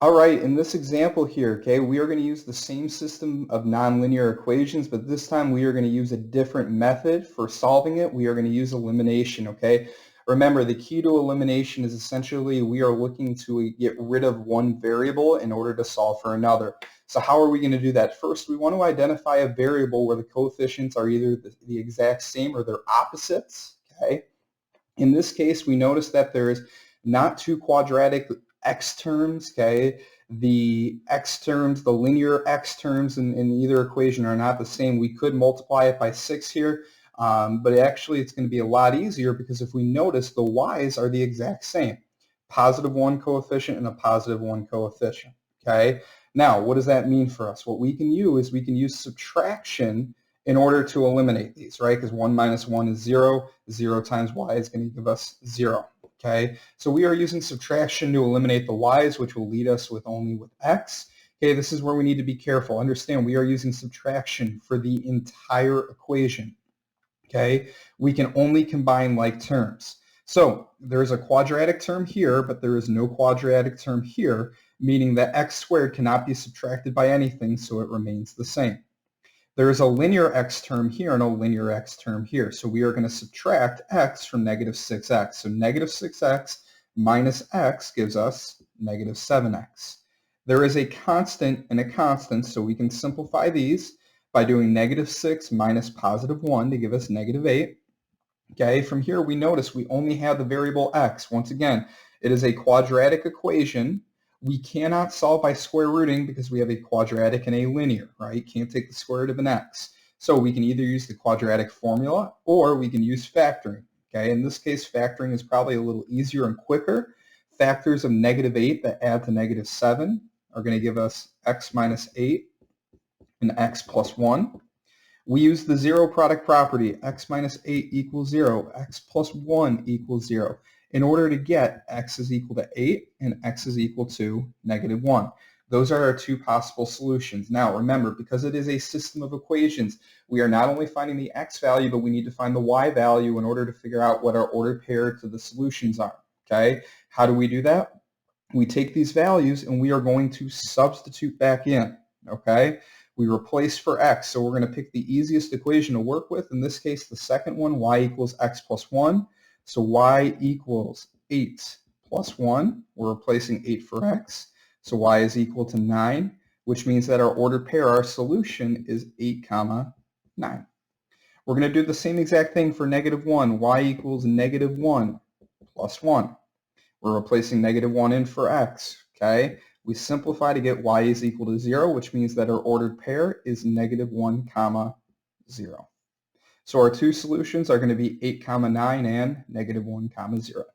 All right, in this example here, okay, we are going to use the same system of nonlinear equations, but this time we are going to use a different method for solving it. We are going to use elimination, okay? Remember, the key to elimination is essentially we are looking to get rid of one variable in order to solve for another. So how are we going to do that? First, we want to identify a variable where the coefficients are either the exact same or they're opposites, okay? In this case, we notice that there is not two quadratic x terms, okay? The x terms, the linear x terms in either equation are not the same. We could multiply it by 6 here, but actually it's going to be a lot easier because if we notice the y's are the exact same. Positive 1 coefficient and a positive 1 coefficient, okay? Now, what does that mean for us? What we can use is we can use subtraction in order to eliminate these, right? Because 1 minus 1 is 0. 0 times y is going to give us 0. Okay, so we are using subtraction to eliminate the y's, which will lead us with only with x. Okay, this is where we need to be careful. Understand, we are using subtraction for the entire equation. Okay, we can only combine like terms. So there's a quadratic term here, but there is no quadratic term here, meaning that x squared cannot be subtracted by anything, so it remains the same. There is a linear x term here and a linear x term here. So we are going to subtract x from negative 6x. So negative 6x minus x gives us negative 7x. There is a constant and a constant, so we can simplify these by doing negative 6 minus positive 1 to give us negative 8. Okay, from here we notice we only have the variable x. Once again, it is a quadratic equation. We cannot solve by square rooting because we have a quadratic and a linear, right? Can't take the square root of an x. So we can either use the quadratic formula or we can use factoring. Okay, in this case, factoring is probably a little easier and quicker. Factors of negative 8 that add to negative 7 are going to give us x minus 8 and x plus 1. We use the zero product property, x minus 8 equals 0, x plus 1 equals 0, in order to get x is equal to 8 and x is equal to negative 1. Those are our two possible solutions. Now remember, because it is a system of equations, we are not only finding the x value, but we need to find the y value in order to figure out what our ordered pair to the solutions are. Okay? How do we do that? We take these values and we are going to substitute back in. Okay? We replace for x, so we're going to pick the easiest equation to work with. In this case, the second one, y equals x plus 1. So y equals 8 plus 1. We're replacing 8 for x. So y is equal to 9, which means that our ordered pair, our solution, is 8, 9. We're going to do the same exact thing for negative 1. Y equals negative 1 plus 1. We're replacing negative 1 in for x. Okay? We simplify to get y is equal to 0, which means that our ordered pair is negative 1, 0. So our two solutions are going to be 8, 9 and negative 1, 0.